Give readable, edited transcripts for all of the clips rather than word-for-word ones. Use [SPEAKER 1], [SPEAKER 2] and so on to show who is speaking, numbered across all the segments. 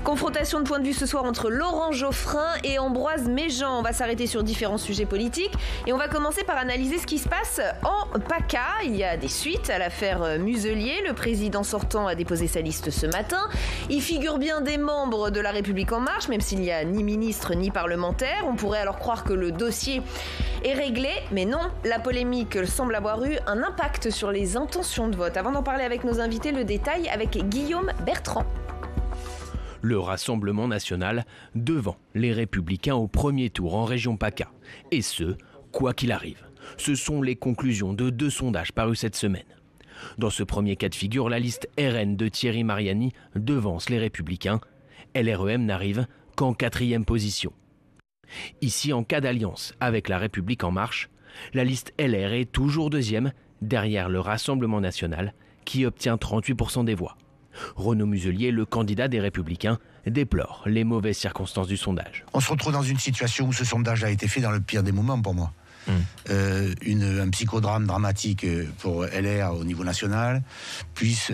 [SPEAKER 1] Confrontation de points de vue ce soir entre Laurent Geoffrin et Ambroise Méjean. On va s'arrêter sur différents sujets politiques et on va commencer par analyser ce qui se passe en PACA. Il y a des suites à l'affaire Muselier. Le président sortant a déposé sa liste ce matin. Il figure bien des membres de La République En Marche, même s'il n'y a ni ministre ni parlementaire. On pourrait alors croire que le dossier est réglé, mais non. La polémique semble avoir eu un impact sur les intentions de vote. Avant d'en parler avec nos invités, le détail avec Guillaume Bertrand.
[SPEAKER 2] Le Rassemblement national devant les Républicains au premier tour en région PACA. Et ce, quoi qu'il arrive. Ce sont les conclusions de 2 sondages parus cette semaine. Dans ce premier cas de figure, la liste RN de Thierry Mariani devance les Républicains. LREM n'arrive qu'en 4e position. Ici, en cas d'alliance avec La République En Marche, la liste LR est toujours 2e, derrière le Rassemblement national, qui obtient 38% des voix. Renaud Muselier, le candidat des Républicains, déplore les mauvaises circonstances du sondage.
[SPEAKER 3] On se retrouve dans une situation où ce sondage a été fait dans le pire des moments pour moi. Un psychodrame dramatique pour LR au niveau national, plus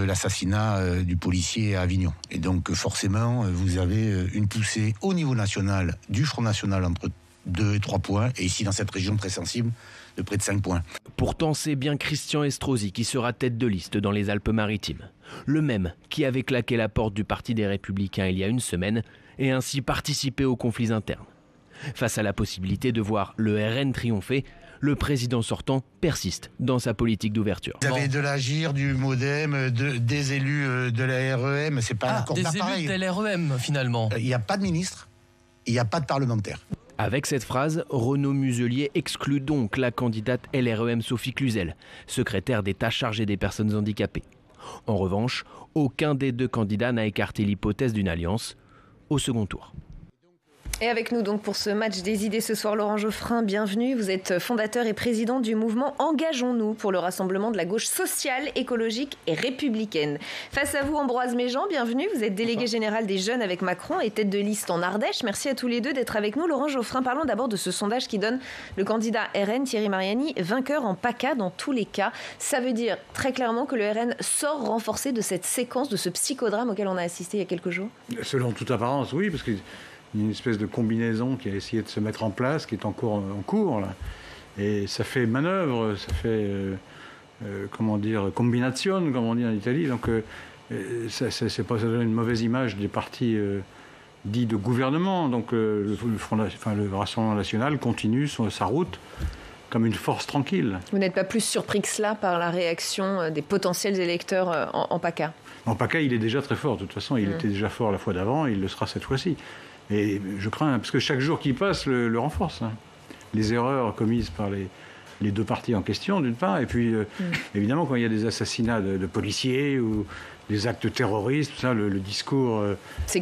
[SPEAKER 3] l'assassinat du policier à Avignon. Et donc forcément, vous avez une poussée au niveau national du Front National entre 2 et 3 points, et ici dans cette région très sensible, de près de 5 points.
[SPEAKER 2] Pourtant, c'est bien Christian Estrosi qui sera tête de liste dans les Alpes-Maritimes. Le même qui avait claqué la porte du Parti des Républicains il y a une semaine et ainsi participé aux conflits internes. Face à la possibilité de voir le RN triompher, le président sortant persiste dans sa politique d'ouverture.
[SPEAKER 3] Vous avez de l'Agir, du MoDem, des élus de la REM, c'est pas un accord d'appareil.
[SPEAKER 4] Des élus de l'REM finalement.
[SPEAKER 3] Il n'y a pas de ministre, il n'y a pas de parlementaire.
[SPEAKER 2] Avec cette phrase, Renaud Muselier exclut donc la candidate LREM Sophie Cluzel, secrétaire d'État chargée des personnes handicapées. En revanche, aucun des 2 candidats n'a écarté l'hypothèse d'une alliance au second tour.
[SPEAKER 1] Et avec nous donc pour ce match des idées ce soir, Laurent Geoffrin, bienvenue. Vous êtes fondateur et président du mouvement Engageons-nous pour le rassemblement de la gauche sociale, écologique et républicaine. Face à vous, Ambroise Méjean, bienvenue. Vous êtes délégué général des Jeunes avec Macron et tête de liste en Ardèche. Merci à tous les deux d'être avec nous. Laurent Geoffrin, parlons d'abord de ce sondage qui donne le candidat RN, Thierry Mariani, vainqueur en PACA dans tous les cas. Ça veut dire très clairement que le RN sort renforcé de cette séquence, de ce psychodrame auquel on a assisté il y a quelques jours.
[SPEAKER 5] Selon toute apparence, oui, parce que il y a une espèce de combinaison qui a essayé de se mettre en place, qui est en cours là. Et ça fait manœuvre, ça fait, combination, comme on dit en Italie. Donc, ça donne une mauvaise image des partis dits de gouvernement. Donc, le Rassemblement national continue sa route comme une force tranquille.
[SPEAKER 1] Vous n'êtes pas plus surpris que cela par la réaction des potentiels électeurs en PACA?
[SPEAKER 5] En PACA, il est déjà très fort. De toute façon, il était déjà fort la fois d'avant, il le sera cette fois-ci. Et je crains, parce que chaque jour qui passe le renforce. Les erreurs commises par les 2 partis en question, d'une part, et puis évidemment, quand il y a des assassinats de policiers ou des actes terroristes, tout ça, le discours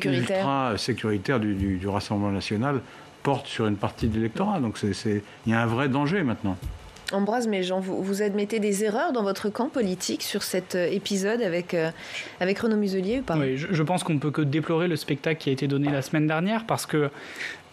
[SPEAKER 5] ultra sécuritaire du Rassemblement national porte sur une partie de l'électorat. Donc il y a un vrai danger maintenant.
[SPEAKER 1] Ambroise Méjean, vous admettez des erreurs dans votre camp politique sur cet épisode avec Renaud Muselier ou pas?
[SPEAKER 6] Oui, je pense qu'on ne peut que déplorer le spectacle qui a été donné la semaine dernière parce que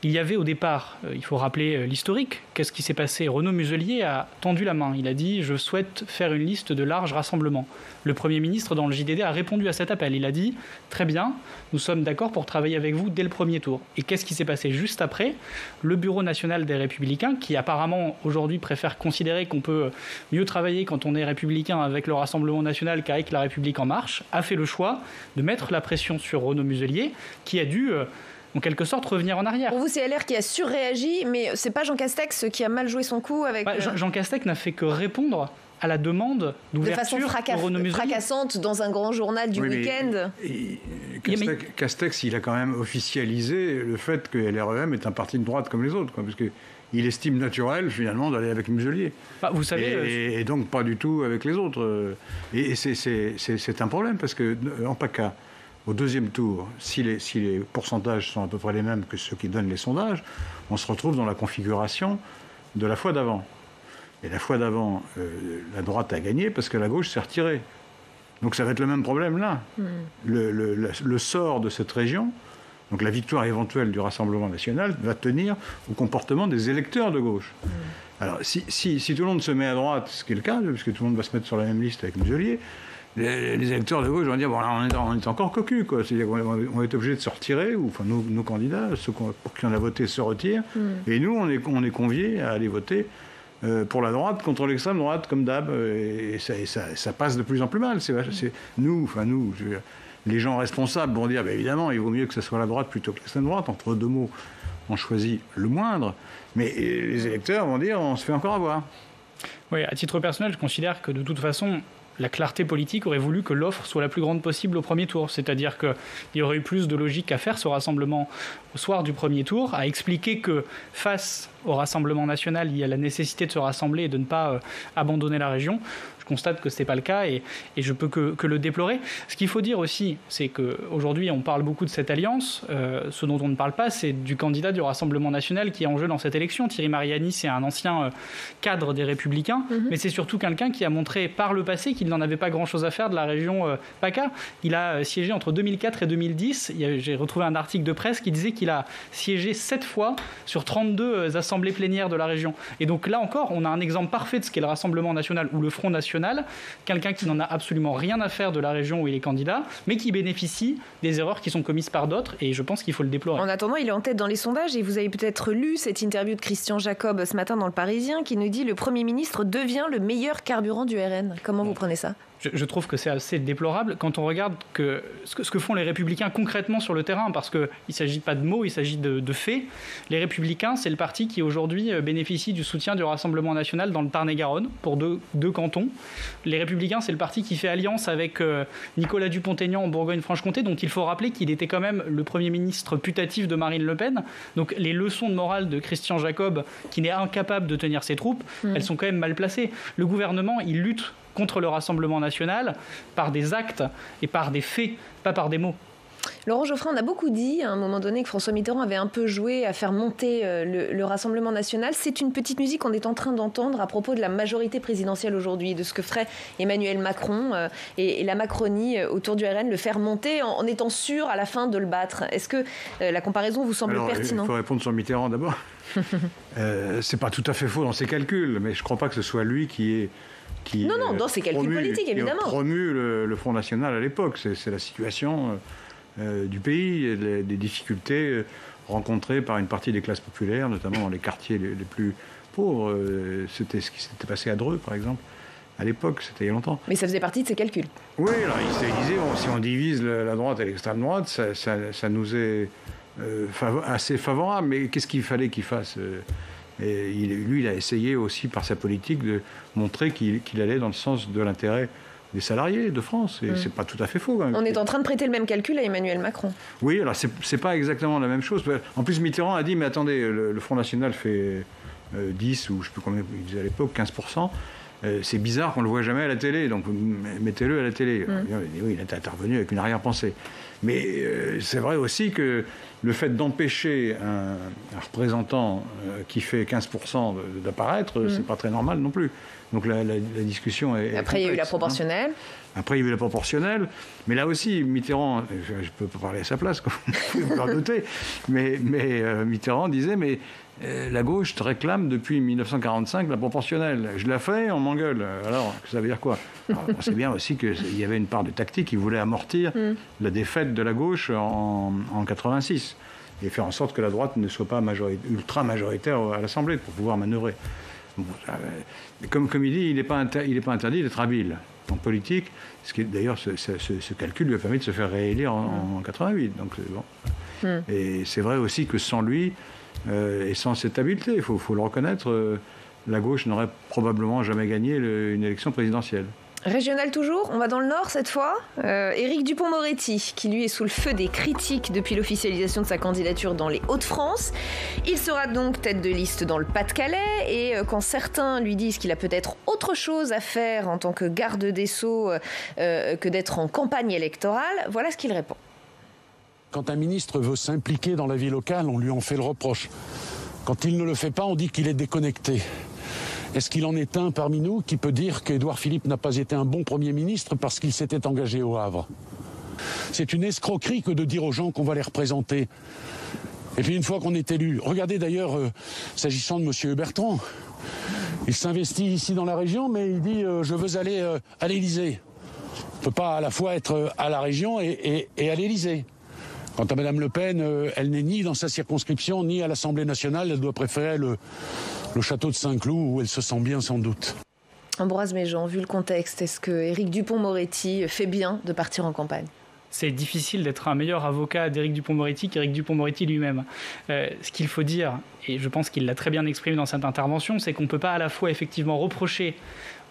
[SPEAKER 6] il y avait au départ, il faut rappeler l'historique, qu'est-ce qui s'est passé? Renaud Muselier a tendu la main, il a dit « je souhaite faire une liste de large rassemblement ». Le Premier ministre dans le JDD a répondu à cet appel, il a dit « très bien, nous sommes d'accord pour travailler avec vous dès le premier tour ». Et qu'est-ce qui s'est passé juste après? Le Bureau national des Républicains, qui apparemment aujourd'hui préfère considérer qu'on peut mieux travailler quand on est républicain avec le Rassemblement national qu'avec La République En Marche, a fait le choix de mettre la pression sur Renaud Muselier, qui a dû en quelque sorte revenir en arrière.
[SPEAKER 1] Pour vous, c'est LR qui a surréagi, mais c'est pas Jean Castex qui a mal joué son coup avec...
[SPEAKER 6] Jean Castex n'a fait que répondre à la demande d'ouverture
[SPEAKER 1] de façon fracassante dans un grand journal du week-end.
[SPEAKER 5] Castex, il a quand même officialisé le fait que LREM est un parti de droite comme les autres, parce qu'il estime naturel, finalement, d'aller avec Muselier.
[SPEAKER 6] Vous savez,
[SPEAKER 5] et donc pas du tout avec les autres. Et c'est un problème, parce qu'en PACA, au 2e tour, si les pourcentages sont à peu près les mêmes que ceux qui donnent les sondages, on se retrouve dans la configuration de la fois d'avant. Et la fois d'avant, la droite a gagné parce que la gauche s'est retirée. Donc ça va être le même problème là. Le sort de cette région, donc la victoire éventuelle du Rassemblement national, va tenir au comportement des électeurs de gauche. Alors si tout le monde se met à droite, ce qui est le cas, puisque tout le monde va se mettre sur la même liste avec Muselier, les électeurs de gauche vont dire, bon, là, on est encore cocu, quoi. C'est-à-dire qu'on est obligé de se retirer, ou enfin, nos candidats, ceux pour qui on a voté, se retirent. Et nous, on est conviés à aller voter pour la droite contre l'extrême droite, comme d'hab. Et ça passe de plus en plus mal. Nous, les gens responsables vont dire, évidemment, il vaut mieux que ce soit la droite plutôt que l'extrême droite. Entre deux mots, on choisit le moindre. Mais les électeurs vont dire, on se fait encore avoir.
[SPEAKER 6] Oui, à titre personnel, je considère que de toute façon, la clarté politique aurait voulu que l'offre soit la plus grande possible au premier tour. C'est-à-dire qu'il y aurait eu plus de logique à faire ce rassemblement au soir du premier tour, à expliquer que face au Rassemblement national, il y a la nécessité de se rassembler et de ne pas abandonner la région. Je constate que ce n'est pas le cas et je peux que le déplorer. Ce qu'il faut dire aussi, c'est qu'aujourd'hui, on parle beaucoup de cette alliance. Ce dont on ne parle pas, c'est du candidat du Rassemblement national qui est en jeu dans cette élection. Thierry Mariani, c'est un ancien cadre des Républicains, mais c'est surtout quelqu'un qui a montré par le passé qu'il n'en avait pas grand-chose à faire de la région PACA. Il a siégé entre 2004 et 2010. J'ai retrouvé un article de presse qui disait qu'il a siégé 7 fois sur 32 assemblées plénières de la région. Et donc là encore, on a un exemple parfait de ce qu'est le Rassemblement national ou le Front national, quelqu'un qui n'en a absolument rien à faire de la région où il est candidat, mais qui bénéficie des erreurs qui sont commises par d'autres, et je pense qu'il faut le déplorer.
[SPEAKER 1] En attendant, il est en tête dans les sondages, et vous avez peut-être lu cette interview de Christian Jacob ce matin dans Le Parisien, qui nous dit « Le Premier ministre devient le meilleur carburant du RN ». Comment vous prenez ça ?
[SPEAKER 6] Je trouve que c'est assez déplorable quand on regarde ce que font les Républicains concrètement sur le terrain, parce qu'il ne s'agit pas de mots, il s'agit de faits. Les Républicains, c'est le parti qui aujourd'hui bénéficie du soutien du Rassemblement national dans le Tarn-et-Garonne pour deux cantons. Les Républicains, c'est le parti qui fait alliance avec Nicolas Dupont-Aignan en Bourgogne-Franche-Comté, dont il faut rappeler qu'il était quand même le Premier ministre putatif de Marine Le Pen. Donc les leçons de morale de Christian Jacob, qui n'est incapable de tenir ses troupes, elles sont quand même mal placées. Le gouvernement, il lutte contre le Rassemblement national par des actes et par des faits, pas par des mots.
[SPEAKER 1] Laurent Geoffrin, on a beaucoup dit à un moment donné que François Mitterrand avait un peu joué à faire monter le Rassemblement national. C'est une petite musique qu'on est en train d'entendre à propos de la majorité présidentielle aujourd'hui, de ce que ferait Emmanuel Macron et la Macronie autour du RN, le faire monter en étant sûr à la fin de le battre. Est-ce que la comparaison vous semble pertinente ?
[SPEAKER 5] Il faut répondre sur Mitterrand d'abord. C'est pas tout à fait faux dans ses calculs, mais je ne crois pas que ce soit lui qui
[SPEAKER 1] non, dans ses calculs politiques, évidemment.
[SPEAKER 5] Qui promu le Front national à l'époque. C'est la situation du pays, des difficultés rencontrées par une partie des classes populaires, notamment dans les quartiers les plus pauvres. C'était ce qui s'était passé à Dreux, par exemple. À l'époque, c'était il y a longtemps.
[SPEAKER 1] Mais ça faisait partie de ses calculs.
[SPEAKER 5] Oui, alors il disait, si on divise la droite et l'extrême droite, ça nous est assez favorable. Mais qu'est-ce qu'il fallait qu'il fasse ? Et lui, il a essayé aussi, par sa politique, de montrer qu'il allait dans le sens de l'intérêt des salariés de France. Et c'est pas tout à fait faux, quand même.
[SPEAKER 1] On est en train de prêter le même calcul à Emmanuel Macron.
[SPEAKER 5] Oui, alors c'est pas exactement la même chose. En plus, Mitterrand a dit, mais attendez, le Front National fait 10, ou je ne sais plus combien il disait à l'époque, 15%. C'est bizarre qu'on ne le voit jamais à la télé, donc mettez-le à la télé. Oui, il est intervenu avec une arrière-pensée. Mais c'est vrai aussi que le fait d'empêcher un représentant qui fait 15% d'apparaître, c'est pas très normal non plus. Donc la discussion est
[SPEAKER 1] Après, il y a eu la proportionnelle.
[SPEAKER 5] Après, il y a eu la proportionnelle. Mais là aussi, Mitterrand, je peux pas parler à sa place, comme vous pouvez en douter, mais Mitterrand disait, mais la gauche réclame depuis 1945 la proportionnelle. Je la fais, on m'engueule. Alors, ça veut dire quoi ? On sait bien aussi qu'il y avait une part de tactique. Il voulait amortir la défaite de la gauche en 86 et faire en sorte que la droite ne soit pas ultra majoritaire à l'Assemblée pour pouvoir manœuvrer. Bon, comme il dit, il n'est pas interdit d'être habile en politique. Ce qui, d'ailleurs, ce calcul lui a permis de se faire réélire en 88. Donc, bon. Et c'est vrai aussi que sans lui, et sans cette habileté, il faut le reconnaître, la gauche n'aurait probablement jamais gagné une élection présidentielle.
[SPEAKER 1] Régional toujours, on va dans le Nord cette fois. Éric Dupond-Moretti, qui lui est sous le feu des critiques depuis l'officialisation de sa candidature dans les Hauts-de-France. Il sera donc tête de liste dans le Pas-de-Calais. Et quand certains lui disent qu'il a peut-être autre chose à faire en tant que garde des Sceaux que d'être en campagne électorale, voilà ce qu'il répond.
[SPEAKER 4] Quand un ministre veut s'impliquer dans la vie locale, on lui en fait le reproche. Quand il ne le fait pas, on dit qu'il est déconnecté. Est-ce qu'il en est un parmi nous qui peut dire qu'Édouard Philippe n'a pas été un bon Premier ministre parce qu'il s'était engagé au Havre ? C'est une escroquerie que de dire aux gens qu'on va les représenter. Et puis une fois qu'on est élu, regardez d'ailleurs, s'agissant de M. Bertrand, il s'investit ici dans la région, mais il dit je veux aller à l'Élysée. peut pas à la fois être à la région et à l'Élysée. Quant à Mme Le Pen, elle n'est ni dans sa circonscription, ni à l'Assemblée nationale. Elle doit préférer le château de Saint-Cloud, où elle se sent bien sans doute.
[SPEAKER 1] Ambroise Méjean, vu le contexte, est-ce que Éric Dupond-Moretti fait bien de partir en campagne ?
[SPEAKER 6] C'est difficile d'être un meilleur avocat d'Éric Dupond-Moretti qu'Éric Dupond-Moretti lui-même. Ce qu'il faut dire, et je pense qu'il l'a très bien exprimé dans cette intervention, c'est qu'on ne peut pas à la fois effectivement reprocher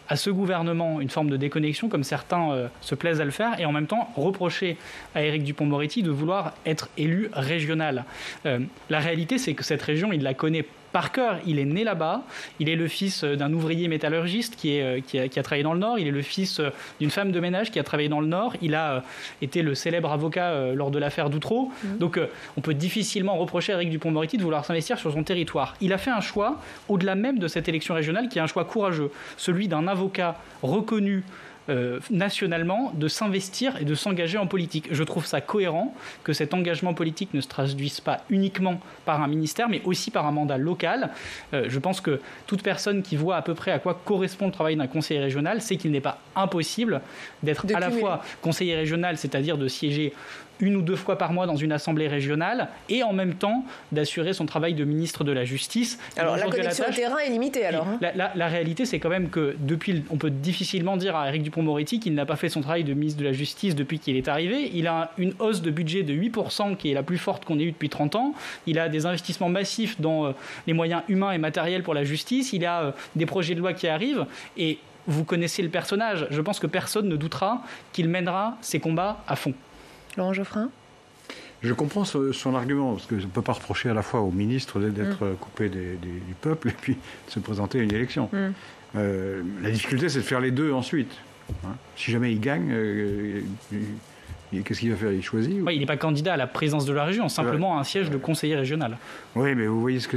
[SPEAKER 6] à ce gouvernement une forme de déconnexion, comme certains se plaisent à le faire, et en même temps reprocher à Éric Dupond-Moretti de vouloir être élu régional. La réalité, c'est que cette région, il la connaît par cœur. Il est né là-bas, il est le fils d'un ouvrier métallurgiste qui a travaillé dans le Nord, il est le fils d'une femme de ménage qui a travaillé dans le Nord, il a été le célèbre avocat lors de l'affaire Doutreau. Donc on peut difficilement reprocher à Éric Dupond-Moretti de vouloir s'investir sur son territoire. Il a fait un choix, au-delà même de cette élection régionale, qui est un choix courageux, celui d'un avocat reconnu nationalement, de s'investir et de s'engager en politique. Je trouve ça cohérent que cet engagement politique ne se traduise pas uniquement par un ministère, mais aussi par un mandat local. Je pense que toute personne qui voit à peu près à quoi correspond le travail d'un conseiller régional sait qu'il n'est pas impossible d'être à la fois conseiller régional, c'est-à-dire de siéger 1 ou 2 fois par mois dans une assemblée régionale et en même temps d'assurer son travail de ministre de la Justice.
[SPEAKER 1] Alors la connexion au terrain est limitée alors.
[SPEAKER 6] La réalité, c'est quand même que on peut difficilement dire à Éric Dupond-Moretti qu'il n'a pas fait son travail de ministre de la Justice depuis qu'il est arrivé. Il a une hausse de budget de 8% qui est la plus forte qu'on ait eue depuis 30 ans. Il a des investissements massifs dans les moyens humains et matériels pour la justice. Il a des projets de loi qui arrivent et vous connaissez le personnage. Je pense que personne ne doutera qu'il mènera ses combats à fond.
[SPEAKER 1] Laurent Geoffrin ?
[SPEAKER 5] Je comprends son argument, parce qu'on ne peut pas reprocher à la fois au ministre d'être coupé du peuple et puis de se présenter à une élection. La difficulté, c'est de faire les deux ensuite. Si jamais il gagne, qu'est-ce qu'il va faire ? Il choisit
[SPEAKER 6] il n'est pas candidat à la présidence de la région, simplement à un siège de conseiller régional.
[SPEAKER 5] Oui, mais vous voyez ce que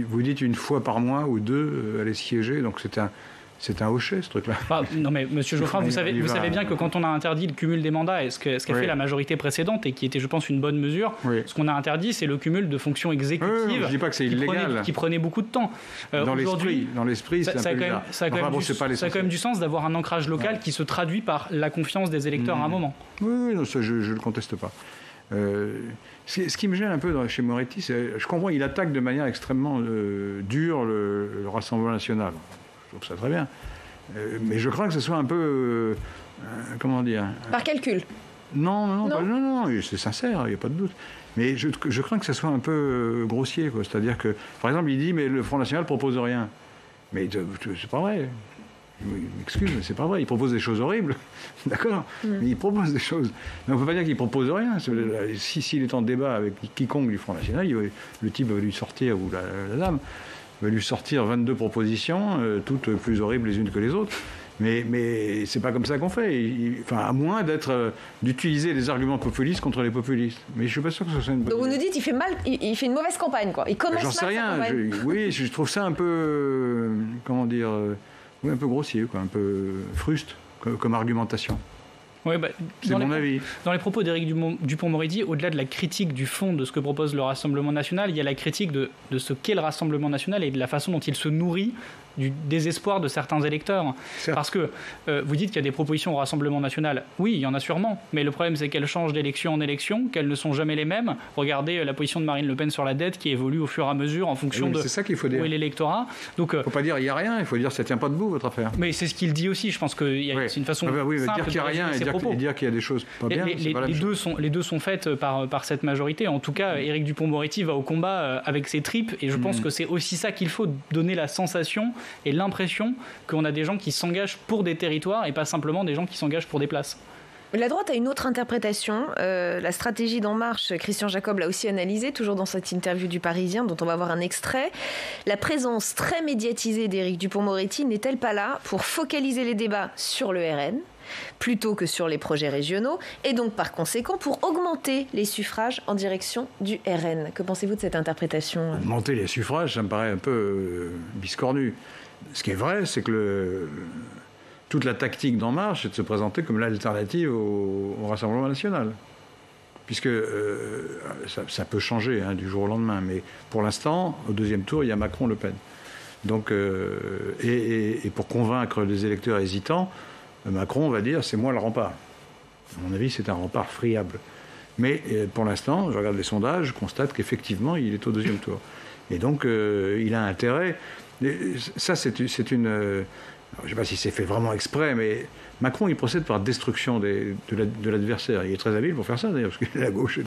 [SPEAKER 5] vous dites 1 fois par mois ou 2 aller siéger, donc c'est un hochet, ce truc-là.
[SPEAKER 6] Non, mais monsieur Geoffrin, vous savez bien que quand on a interdit le cumul des mandats, ce qu'a fait la majorité précédente, et qui était, je pense, une bonne mesure, ce qu'on a interdit, c'est le cumul de fonctions exécutives.
[SPEAKER 5] Je ne dis pas que c'est illégal.
[SPEAKER 6] Qui prenait beaucoup de temps.
[SPEAKER 5] Dans l'esprit, c'est un peu bizarre.
[SPEAKER 6] Ça a quand même du sens d'avoir un ancrage local qui se traduit par la confiance des électeurs à un moment.
[SPEAKER 5] Oui, non, ça, je ne le conteste pas. Ce qui me gêne un peu chez Moretti, c'est je comprends, il attaque de manière extrêmement dure le Rassemblement national. Je trouve ça très bien. Mais je crains que ce soit un peu... comment dire ?
[SPEAKER 1] Par calcul ?
[SPEAKER 5] Non, c'est sincère, il n'y a pas de doute. Mais je crains que ce soit un peu grossier, quoi. C'est-à-dire que, par exemple, il dit, mais le Front National ne propose rien. Mais c'est pas vrai. Excuse, mais c'est pas vrai. Il propose des choses horribles, d'accord ? Mais il propose des choses. Mais on ne peut pas dire qu'il ne propose rien. S'il est en débat avec quiconque du Front National, le type va lui sortir, ou la dame, va lui sortir 22 propositions, toutes plus horribles les unes que les autres. Mais c'est pas comme ça qu'on fait. À moins d'utiliser des arguments populistes contre les populistes. Mais je suis pas sûr que ce soit une bonne idée.
[SPEAKER 1] Donc vous nous dites, il fait une mauvaise campagne, quoi. Il commence mal sa campagne.
[SPEAKER 5] Oui, je trouve ça un peu, un peu grossier, quoi, un peu fruste comme argumentation.
[SPEAKER 6] Oui,
[SPEAKER 5] c'est mon avis.
[SPEAKER 6] Dans les propos d'Éric Dupond-Moretti, au-delà de la critique du fond de ce que propose le Rassemblement national, il y a la critique de ce qu'est le Rassemblement national et de la façon dont il se nourrit du désespoir de certains électeurs. Certes. Parce que vous dites qu'il y a des propositions au Rassemblement national. Oui, il y en a sûrement. Mais le problème, c'est qu'elles changent d'élection en élection, qu'elles ne sont jamais les mêmes. Regardez la position de Marine Le Pen sur la dette qui évolue au fur et à mesure en fonction de où est l'électorat. Donc,
[SPEAKER 5] il ne faut pas dire qu'il n'y a rien, il faut dire que ça ne tient pas debout, votre affaire.
[SPEAKER 6] Mais c'est ce qu'il dit aussi. Je pense que c'est une façon simple
[SPEAKER 5] dire qu'il n'y a rien et dire qu'il y a des choses pas bien, c'est pas la même chose.
[SPEAKER 6] Les deux sont faites par cette majorité. En tout cas, Éric Dupond-Moretti va au combat avec ses tripes. Et je pense que c'est aussi ça qu'il faut, donner la sensation et l'impression qu'on a des gens qui s'engagent pour des territoires et pas simplement des gens qui s'engagent pour des places.
[SPEAKER 1] La droite a une autre interprétation. La stratégie d'En Marche, Christian Jacob l'a aussi analysée, toujours dans cette interview du Parisien, dont on va voir un extrait. La présence très médiatisée d'Éric Dupond-Moretti n'est-elle pas là pour focaliser les débats sur le RN plutôt que sur les projets régionaux, et donc par conséquent pour augmenter les suffrages en direction du RN? Que pensez-vous de cette interprétation ?
[SPEAKER 5] Augmenter les suffrages, ça me paraît un peu biscornu. Ce qui est vrai, c'est que toute la tactique d'En Marche, c'est de se présenter comme l'alternative au Rassemblement national. Puisque ça peut changer du jour au lendemain. Mais pour l'instant, au deuxième tour, il y a Macron-Le Pen. Donc, et pour convaincre les électeurs hésitants, Macron va dire « c'est moi le rempart ». À mon avis, c'est un rempart friable. Mais pour l'instant, je regarde les sondages, je constate qu'effectivement, il est au deuxième tour. Et donc, il a intérêt. Ça, c'est une... je ne sais pas si c'est fait vraiment exprès, mais Macron, il procède par destruction de l'adversaire. Il est très habile pour faire ça, d'ailleurs, parce que la gauche est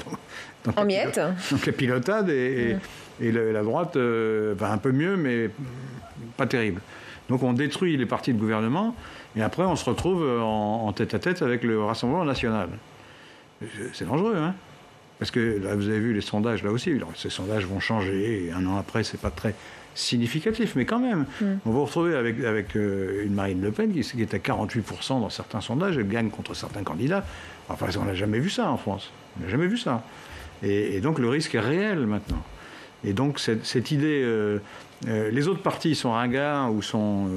[SPEAKER 1] en miettes.
[SPEAKER 5] Donc la pilotade et la droite va un peu mieux, mais pas terrible. Donc on détruit les partis de gouvernement, et après on se retrouve en tête-à-tête avec le Rassemblement national. C'est dangereux, hein, parce que là, vous avez vu les sondages, là aussi. Alors, ces sondages vont changer, et un an après, c'est pas très significatif, mais quand même. On va retrouver avec une Marine Le Pen qui est à 48% dans certains sondages, elle gagne contre certains candidats. Enfin, on n'a jamais vu ça en France. On n'a jamais vu ça. Et donc le risque est réel maintenant. Et donc cette idée... les autres partis sont ringards ou sont...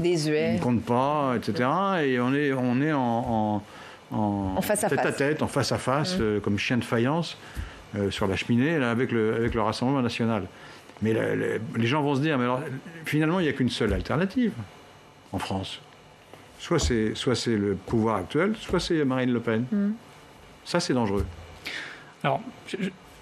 [SPEAKER 1] désuets.
[SPEAKER 5] On ne compte pas, etc. Et on est en
[SPEAKER 1] face à
[SPEAKER 5] tête-à-tête, en face à face, comme chien de faïence sur la cheminée, là, avec le Rassemblement national. Mais les gens vont se dire, mais alors, finalement, il n'y a qu'une seule alternative en France. Soit c'est le pouvoir actuel, soit c'est Marine Le Pen. Ça, c'est dangereux.
[SPEAKER 6] Alors,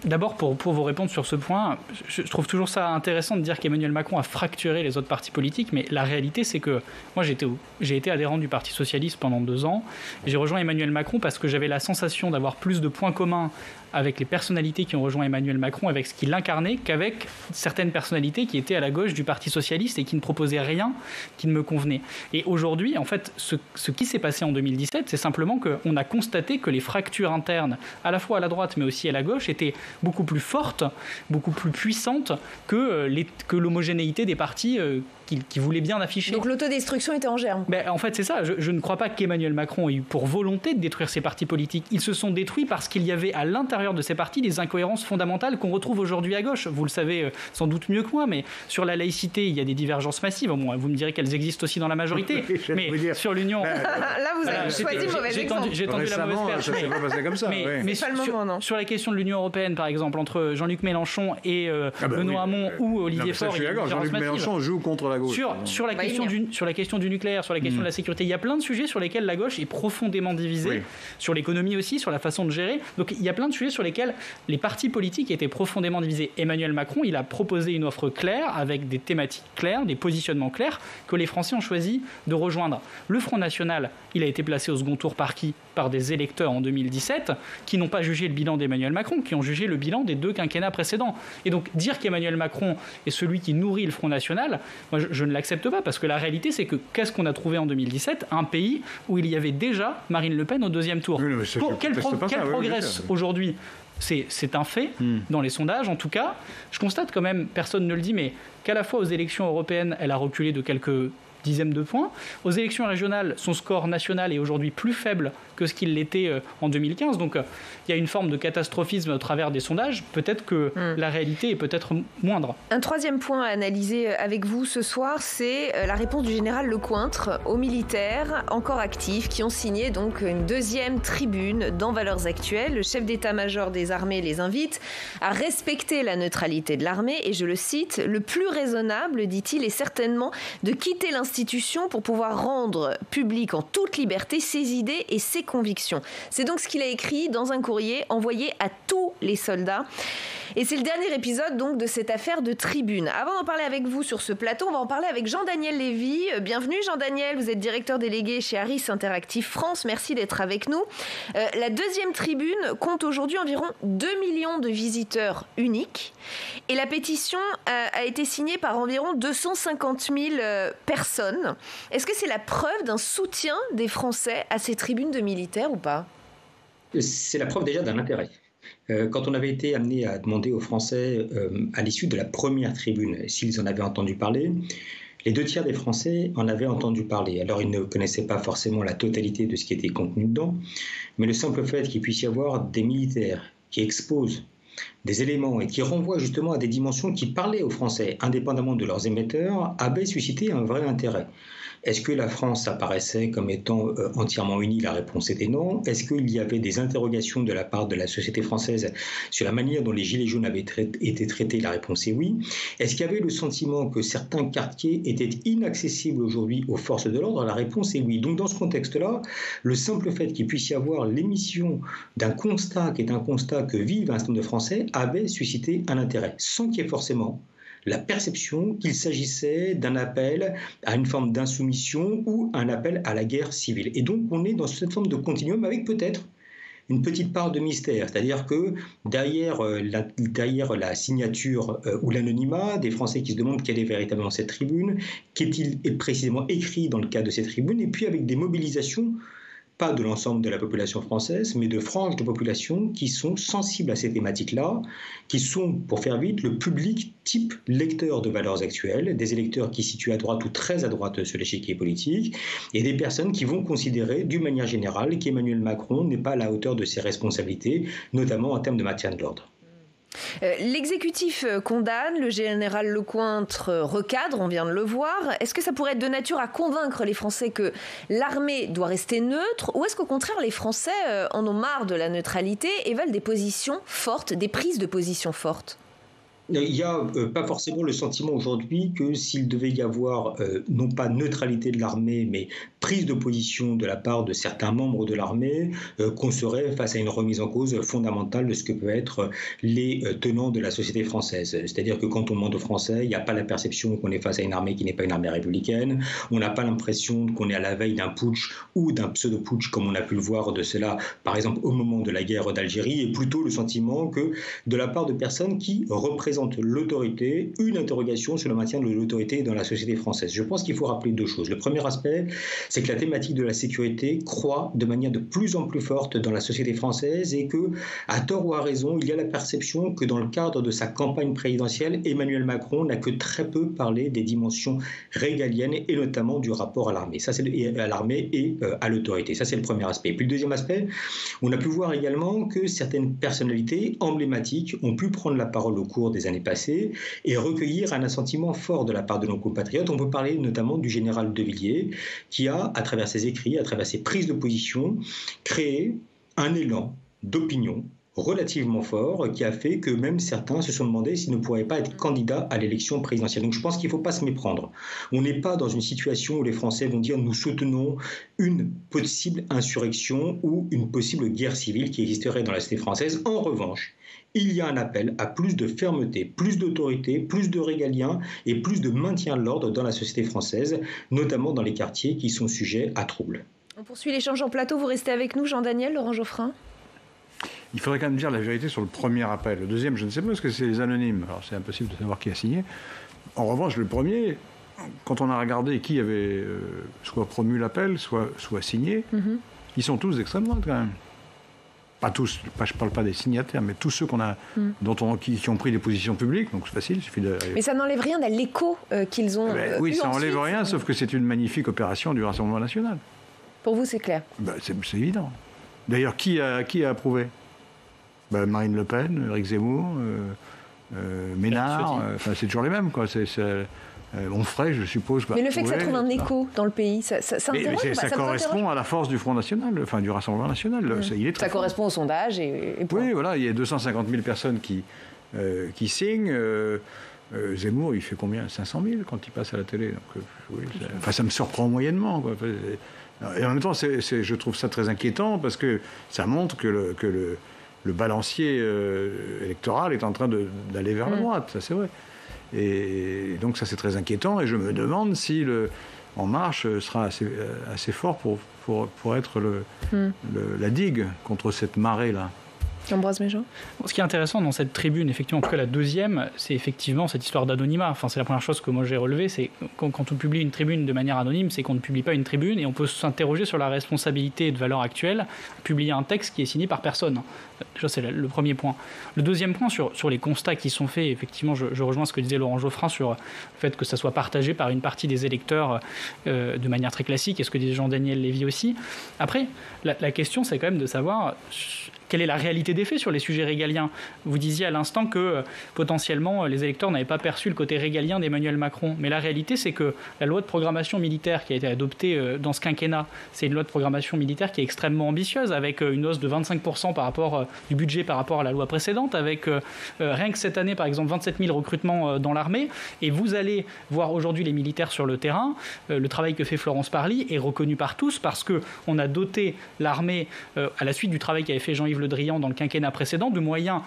[SPEAKER 6] d'abord, pour vous répondre sur ce point, je trouve toujours ça intéressant de dire qu'Emmanuel Macron a fracturé les autres partis politiques, mais la réalité, c'est que moi, j'ai été adhérent du Parti Socialiste pendant 2 ans, et j'ai rejoint Emmanuel Macron parce que j'avais la sensation d'avoir plus de points communs avec les personnalités qui ont rejoint Emmanuel Macron, avec ce qu'il incarnait, qu'avec certaines personnalités qui étaient à la gauche du Parti Socialiste et qui ne proposaient rien qui ne me convenait. Et aujourd'hui, en fait, ce qui s'est passé en 2017, c'est simplement qu'on a constaté que les fractures internes, à la fois à la droite mais aussi à la gauche, étaient beaucoup plus fortes, beaucoup plus puissantes que l'homogénéité des partis qui voulaient bien afficher.
[SPEAKER 1] Donc l'autodestruction était en germe.
[SPEAKER 6] En fait, c'est ça. Je ne crois pas qu'Emmanuel Macron ait eu pour volonté de détruire ces partis politiques. Ils se sont détruits parce qu'il y avait à l'intérieur de ces partis des incohérences fondamentales qu'on retrouve aujourd'hui à gauche. Vous le savez sans doute mieux que moi, mais sur la laïcité, il y a des divergences massives. Bon, vous me direz qu'elles existent aussi dans la majorité. Mais sur l'union...
[SPEAKER 1] Là, vous avez choisi le mauvais exemple.
[SPEAKER 6] J'ai tendu la mauvaise perche.
[SPEAKER 5] Ça s'est pas passé comme ça.
[SPEAKER 1] Mais pas le moment, non.
[SPEAKER 6] Sur la question de l'Union européenne, par exemple, entre Jean-Luc Mélenchon et Benoît Hamon ou Olivier Faure, il y a une différence
[SPEAKER 5] Jean-Luc Mélenchon joue contre la gauche.
[SPEAKER 6] Sur la question du nucléaire, sur la question de la sécurité, il y a plein de sujets sur lesquels la gauche est profondément divisée, sur l'économie aussi, sur la façon de gérer. Donc il y a plein de sujets sur lesquels les partis politiques étaient profondément divisés. Emmanuel Macron, il a proposé une offre claire, avec des thématiques claires, des positionnements clairs, que les Français ont choisi de rejoindre. Le Front National, il a été placé au second tour par qui ? Par des électeurs en 2017, qui n'ont pas jugé le bilan d'Emmanuel Macron, qui ont jugé le bilan des 2 quinquennats précédents. Et donc dire qu'Emmanuel Macron est celui qui nourrit le Front National, moi je ne l'accepte pas, parce que la réalité c'est que qu'est-ce qu'on a trouvé en 2017 ? Un pays où il y avait déjà Marine Le Pen au 2e tour. Quel progresse aujourd'hui ? C'est un fait, dans les sondages en tout cas. Je constate quand même, personne ne le dit, mais qu'à la fois aux élections européennes, elle a reculé de quelques dizaines de points. Aux élections régionales, son score national est aujourd'hui plus faible que ce qu'il l'était en 2015. Donc il y a une forme de catastrophisme au travers des sondages. Peut-être que la réalité est peut-être moindre.
[SPEAKER 1] Un 3e point à analyser avec vous ce soir, c'est la réponse du général Lecointre aux militaires encore actifs qui ont signé donc une 2e tribune dans Valeurs Actuelles. Le chef d'état-major des armées les invite à respecter la neutralité de l'armée et je le cite, le plus raisonnable, dit-il, est certainement de quitter l'institution pour pouvoir rendre public en toute liberté ses idées et ses convictions. C'est donc ce qu'il a écrit dans un courrier envoyé à tous les soldats. Et c'est le dernier épisode donc de cette affaire de tribune. Avant d'en parler avec vous sur ce plateau, on va en parler avec Jean-Daniel Lévy. Bienvenue Jean-Daniel, vous êtes directeur délégué chez Harris Interactive France. Merci d'être avec nous. La 2e tribune compte aujourd'hui environ 2 millions de visiteurs uniques. Et la pétition a été signée par environ 250 000 personnes. Est-ce que c'est la preuve d'un soutien des Français à ces tribunes de militaires ou pas ?
[SPEAKER 7] C'est la preuve déjà d'un intérêt. Quand on avait été amené à demander aux Français, à l'issue de la première tribune, s'ils en avaient entendu parler, les 2 tiers des Français en avaient entendu parler. Alors ils ne connaissaient pas forcément la totalité de ce qui était contenu dedans, mais le simple fait qu'il puisse y avoir des militaires qui exposent des éléments et qui renvoient justement à des dimensions qui parlaient aux Français, indépendamment de leurs émetteurs, avait suscité un vrai intérêt. Est-ce que la France apparaissait comme étant entièrement unie? La réponse était non. Est-ce qu'il y avait des interrogations de la part de la société française sur la manière dont les Gilets jaunes avaient été traités? La réponse est oui. Est-ce qu'il y avait le sentiment que certains quartiers étaient inaccessibles aujourd'hui aux forces de l'ordre? La réponse est oui. Donc dans ce contexte-là, le simple fait qu'il puisse y avoir l'émission d'un constat qui est un constat que vivent un certain nombre de Français avait suscité un intérêt, sans qu'il y ait forcément la perception qu'il s'agissait d'un appel à une forme d'insoumission ou un appel à la guerre civile. Et donc on est dans cette forme de continuum avec peut-être une petite part de mystère, c'est-à-dire que derrière la signature ou l'anonymat, des Français qui se demandent quelle est véritablement cette tribune, qu'est-il précisément écrit dans le cadre de cette tribune, et puis avec des mobilisations, pas de l'ensemble de la population française, mais de franges de population qui sont sensibles à ces thématiques-là, qui sont, pour faire vite, le public type lecteur de valeurs actuelles, des électeurs qui se situent à droite ou très à droite sur l'échiquier politique, et des personnes qui vont considérer, d'une manière générale, qu'Emmanuel Macron n'est pas à la hauteur de ses responsabilités, notamment en termes de maintien de l'ordre.
[SPEAKER 1] L'exécutif condamne, le général Lecointre recadre, on vient de le voir. Est-ce que ça pourrait être de nature à convaincre les Français que l'armée doit rester neutre, ou est-ce qu'au contraire les Français en ont marre de la neutralité et veulent des positions fortes, des prises de position fortes ?
[SPEAKER 7] Il n'y a pas forcément le sentiment aujourd'hui que s'il devait y avoir non pas neutralité de l'armée, mais prise de position de la part de certains membres de l'armée, qu'on serait face à une remise en cause fondamentale de ce que peuvent être les tenants de la société française. C'est-à-dire que quand on demande aux Français, il n'y a pas la perception qu'on est face à une armée qui n'est pas une armée républicaine, on n'a pas l'impression qu'on est à la veille d'un putsch ou d'un pseudo-putsch comme on a pu le voir de cela, par exemple au moment de la guerre d'Algérie, et plutôt le sentiment que de la part de personnes qui représentent l'autorité, une interrogation sur le maintien de l'autorité dans la société française. Je pense qu'il faut rappeler deux choses. Le premier aspect, c'est que la thématique de la sécurité croît de manière de plus en plus forte dans la société française et que, à tort ou à raison, il y a la perception que dans le cadre de sa campagne présidentielle, Emmanuel Macron n'a que très peu parlé des dimensions régaliennes et notamment du rapport à l'armée. Ça, c'est à l'armée et à l'autorité. Ça, c'est le premier aspect. Puis le deuxième aspect, on a pu voir également que certaines personnalités emblématiques ont pu prendre la parole au cours des années passées et recueillir un assentiment fort de la part de nos compatriotes. On peut parler notamment du général de Villiers qui a, à travers ses écrits, à travers ses prises de position, créé un élan d'opinion relativement fort qui a fait que même certains se sont demandé s'ils ne pourraient pas être candidats à l'élection présidentielle. Donc je pense qu'il ne faut pas se méprendre. On n'est pas dans une situation où les Français vont dire nous soutenons une possible insurrection ou une possible guerre civile qui existerait dans la société française. En revanche, il y a un appel à plus de fermeté, plus d'autorité, plus de régalien et plus de maintien de l'ordre dans la société française, notamment dans les quartiers qui sont sujets à troubles.
[SPEAKER 1] On poursuit l'échange en plateau. Vous restez avec nous, Jean-Daniel, Laurent Geoffrin.
[SPEAKER 5] Il faudrait quand même dire la vérité sur le premier appel. Le deuxième, je ne sais pas, parce que c'est les anonymes. Alors c'est impossible de savoir qui a signé. En revanche, le premier, quand on a regardé qui avait soit promu l'appel, soit signé, ils sont tous d'extrême droite quand même. Pas tous, je ne parle pas des signataires, mais tous ceux qui ont pris des positions publiques, donc c'est facile, il suffit de...
[SPEAKER 1] Mais ça n'enlève rien à l'écho qu'ils ont
[SPEAKER 5] oui, ça
[SPEAKER 1] n'enlève
[SPEAKER 5] rien, sauf que c'est une magnifique opération du Rassemblement national.
[SPEAKER 1] Pour vous, c'est clair.
[SPEAKER 5] C'est évident. D'ailleurs, qui a approuvé Marine Le Pen, Éric Zemmour, Ménard, c'est toujours les mêmes, quoi. Onfray, je suppose.
[SPEAKER 1] Mais le fait que ça trouve un écho dans le pays, ça interroge.
[SPEAKER 5] Mais ça correspond à la force du Front National, enfin du Rassemblement National.
[SPEAKER 1] Ça correspond au sondage et
[SPEAKER 5] oui, voilà, il y a 250 000 personnes qui signent. Zemmour, il fait combien 500 000 quand il passe à la télé. Donc, ça me surprend moyennement, quoi. Et en même temps, je trouve ça très inquiétant parce que ça montre que le balancier électoral est en train d'aller vers la droite, ça c'est vrai. Et donc ça c'est très inquiétant et je me demande si En Marche sera assez fort pour être la digue contre cette marée-là.
[SPEAKER 1] Ambroise Méjean.
[SPEAKER 6] Ce qui est intéressant dans cette tribune, effectivement, en tout cas la deuxième, c'est effectivement cette histoire d'anonymat. Enfin, c'est la première chose que moi j'ai relevée, c'est quand on publie une tribune de manière anonyme, c'est qu'on ne publie pas une tribune et on peut s'interroger sur la responsabilité de valeur actuelle, publier un texte qui est signé par personne. Déjà, c'est le premier point. Le deuxième point, sur les constats qui sont faits, effectivement, je rejoins ce que disait Laurent Geoffrin sur le fait que ça soit partagé par une partie des électeurs de manière très classique, et ce que disait Jean-Daniel Lévy aussi. Après, la question, c'est quand même de savoir quelle est la réalité des faits sur les sujets régaliens. Vous disiez à l'instant que potentiellement les électeurs n'avaient pas perçu le côté régalien d'Emmanuel Macron. Mais la réalité, c'est que la loi de programmation militaire qui a été adoptée dans ce quinquennat, c'est une loi de programmation militaire qui est extrêmement ambitieuse, avec une hausse de 25% par rapport du budget par rapport à la loi précédente, avec rien que cette année, par exemple, 27 000 recrutements dans l'armée. Et vous allez voir aujourd'hui les militaires sur le terrain. Le travail que fait Florence Parly est reconnu par tous parce qu'on a doté l'armée, à la suite du travail qu'avait fait Jean-Yves Le Drian dans le quinquennat précédent, de moyens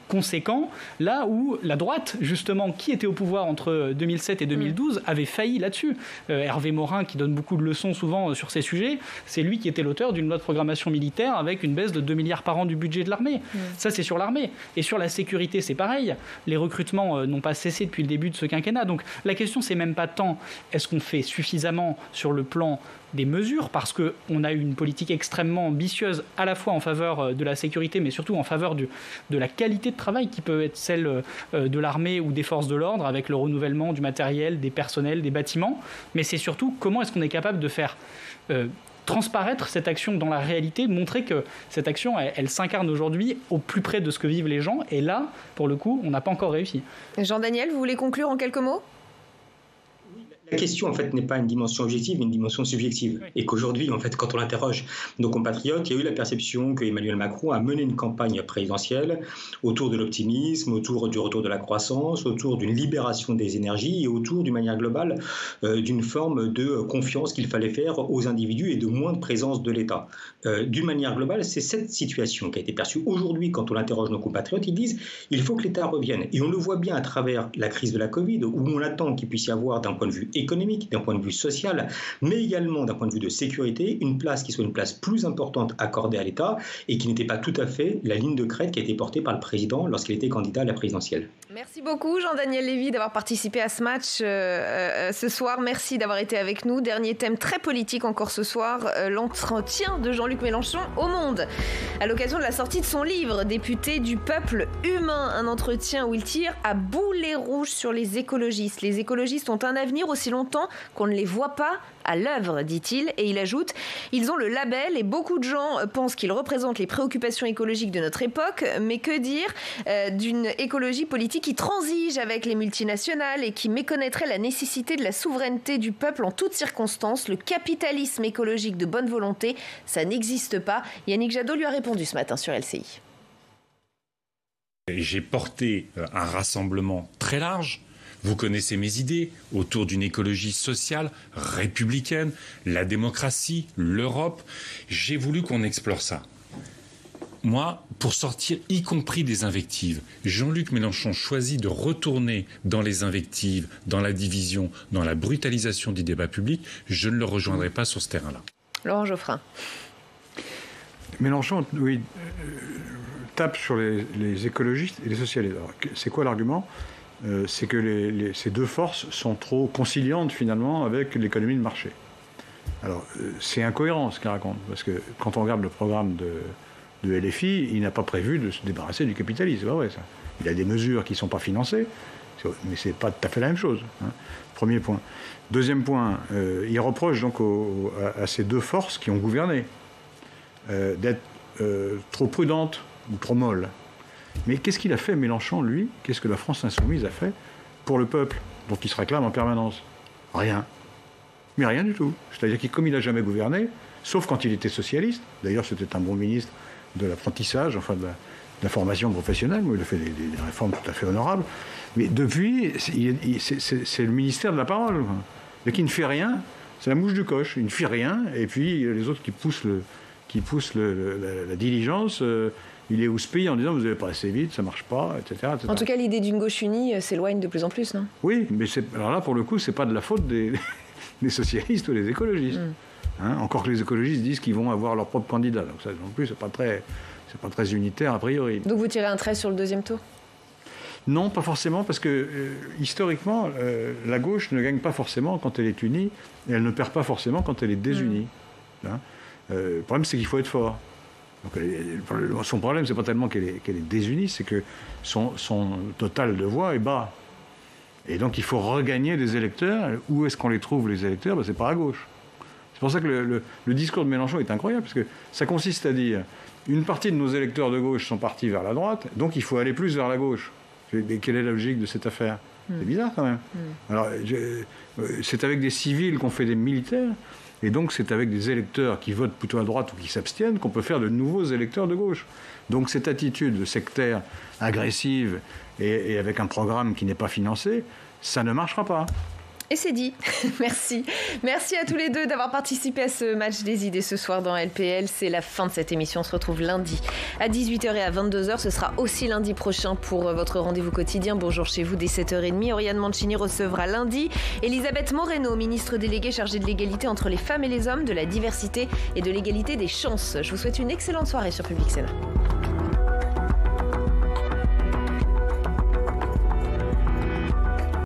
[SPEAKER 6] conséquents, là où la droite, justement, qui était au pouvoir entre 2007 et 2012, avait failli là-dessus. Hervé Morin, qui donne beaucoup de leçons souvent sur ces sujets, c'est lui qui était l'auteur d'une loi de programmation militaire avec une baisse de 2 milliards par an du budget de l'armée. Ça, c'est sur l'armée. Et sur la sécurité, c'est pareil. Les recrutements n'ont pas cessé depuis le début de ce quinquennat. Donc la question, c'est même pas tant est-ce qu'on fait suffisamment sur le plan des mesures, parce qu'on a eu une politique extrêmement ambitieuse à la fois en faveur de la sécurité, mais surtout en faveur de la qualité de travail qui peut être celle de l'armée ou des forces de l'ordre, avec le renouvellement du matériel, des personnels, des bâtiments. Mais c'est surtout comment est-ce qu'on est capable de faire transparaître cette action dans la réalité, montrer que cette action, elle s'incarne aujourd'hui au plus près de ce que vivent les gens. Et là, pour le coup, on n'a pas encore réussi.
[SPEAKER 1] Jean-Daniel, vous voulez conclure en quelques mots ?
[SPEAKER 7] La question, en fait, n'est pas une dimension objective, mais une dimension subjective. Oui. Et qu'aujourd'hui, en fait, quand on interroge nos compatriotes, il y a eu la perception qu'Emmanuel Macron a mené une campagne présidentielle autour de l'optimisme, autour du retour de la croissance, autour d'une libération des énergies et autour, d'une manière globale, d'une forme de confiance qu'il fallait faire aux individus et de moins de présence de l'État. D'une manière globale, c'est cette situation qui a été perçue. Aujourd'hui, quand on interroge nos compatriotes, ils disent il faut que l'État revienne. Et on le voit bien à travers la crise de la Covid, où on attend qu'il puisse y avoir, d'un point de vue économique, d'un point de vue social, mais également d'un point de vue de sécurité, une place qui soit une place plus importante accordée à l'État et qui n'était pas tout à fait la ligne de crête qui a été portée par le président lorsqu'il était candidat à la présidentielle.
[SPEAKER 1] Merci beaucoup Jean-Daniel Lévy d'avoir participé à ce match ce soir. Merci d'avoir été avec nous. Dernier thème très politique encore ce soir, l'entretien de Jean-Luc Mélenchon au Monde. À l'occasion de la sortie de son livre, Député du peuple humain, un entretien où il tire à boulet rouge sur les écologistes. Les écologistes ont un avenir aussi longtemps qu'on ne les voit pas à l'œuvre, dit-il, et il ajoute « Ils ont le label et beaucoup de gens pensent qu'ils représentent les préoccupations écologiques de notre époque, mais que dire d'une écologie politique qui transige avec les multinationales et qui méconnaîtrait la nécessité de la souveraineté du peuple en toutes circonstances. Le capitalisme écologique de bonne volonté, ça n'existe pas. » Yannick Jadot lui a répondu ce matin sur LCI.
[SPEAKER 8] J'ai porté un rassemblement très large. Vous connaissez mes idées autour d'une écologie sociale, républicaine, la démocratie, l'Europe. J'ai voulu qu'on explore ça. Moi, pour sortir y compris des invectives, Jean-Luc Mélenchon choisit de retourner dans les invectives, dans la division, dans la brutalisation du débat public. Je ne le rejoindrai pas sur ce terrain-là.
[SPEAKER 1] Laurent Geoffrin.
[SPEAKER 5] Mélenchon, oui, tape sur les écologistes et les socialistes. Alors, c'est quoi l'argument ? C'est que ces deux forces sont trop conciliantes finalement avec l'économie de marché. Alors c'est incohérent ce qu'il raconte, parce que quand on regarde le programme de LFI, il n'a pas prévu de se débarrasser du capitalisme, c'est pas vrai ça. Il a des mesures qui ne sont pas financées, mais c'est pas tout à fait la même chose. Hein. Premier point. Deuxième point, il reproche donc à ces deux forces qui ont gouverné d'être trop prudentes ou trop molles. Mais qu'est-ce qu'il a fait, Mélenchon, lui ? Qu'est-ce que la France insoumise a fait pour le peuple, dont il se réclame en permanence ? Rien. Mais rien du tout. C'est-à-dire que comme il n'a jamais gouverné, sauf quand il était socialiste, d'ailleurs c'était un bon ministre de l'apprentissage, enfin de la formation professionnelle, où il a fait des réformes tout à fait honorables, mais depuis, c'est le ministère de la parole. Et qui ne fait rien, c'est la mouche du coche. Il ne fait rien, et puis les autres qui poussent la diligence... il est houspillé en disant vous n'allez pas assez vite, ça ne marche pas, etc., etc.
[SPEAKER 1] En tout cas, l'idée d'une gauche unie s'éloigne de plus en plus, non ?
[SPEAKER 5] Oui, mais alors là, pour le coup, ce n'est pas de la faute des socialistes ou des écologistes. Hein, encore que les écologistes disent qu'ils vont avoir leur propre candidat. Donc ça, non plus, ce n'est pas très unitaire a priori.
[SPEAKER 1] Donc vous tirez un trait sur le deuxième tour ?
[SPEAKER 5] Non, pas forcément, parce que historiquement, la gauche ne gagne pas forcément quand elle est unie, et elle ne perd pas forcément quand elle est désunie. Hein, le problème, c'est qu'il faut être fort. Donc, son problème, c'est pas tellement qu'elle est désunie, c'est que son total de voix est bas. Et donc, il faut regagner des électeurs. Où est-ce qu'on les trouve, les électeurs ? C'est pas à gauche. C'est pour ça que le discours de Mélenchon est incroyable, parce que ça consiste à dire une partie de nos électeurs de gauche sont partis vers la droite, donc il faut aller plus vers la gauche. Et quelle est la logique de cette affaire ? C'est bizarre quand même. Alors, c'est avec des civils qu'on fait des militaires, et donc c'est avec des électeurs qui votent plutôt à droite ou qui s'abstiennent qu'on peut faire de nouveaux électeurs de gauche. Donc cette attitude sectaire, agressive, et avec un programme qui n'est pas financé, ça ne marchera pas.
[SPEAKER 1] Et c'est dit. Merci. Merci à tous les deux d'avoir participé à ce match des idées ce soir dans LPL. C'est la fin de cette émission. On se retrouve lundi à 18h et à 22h. Ce sera aussi lundi prochain pour votre rendez-vous quotidien. Bonjour chez vous dès 7h30. Oriane Mancini recevra lundi Elisabeth Moreno, ministre déléguée chargée de l'égalité entre les femmes et les hommes, de la diversité et de l'égalité des chances. Je vous souhaite une excellente soirée sur Public Sénat.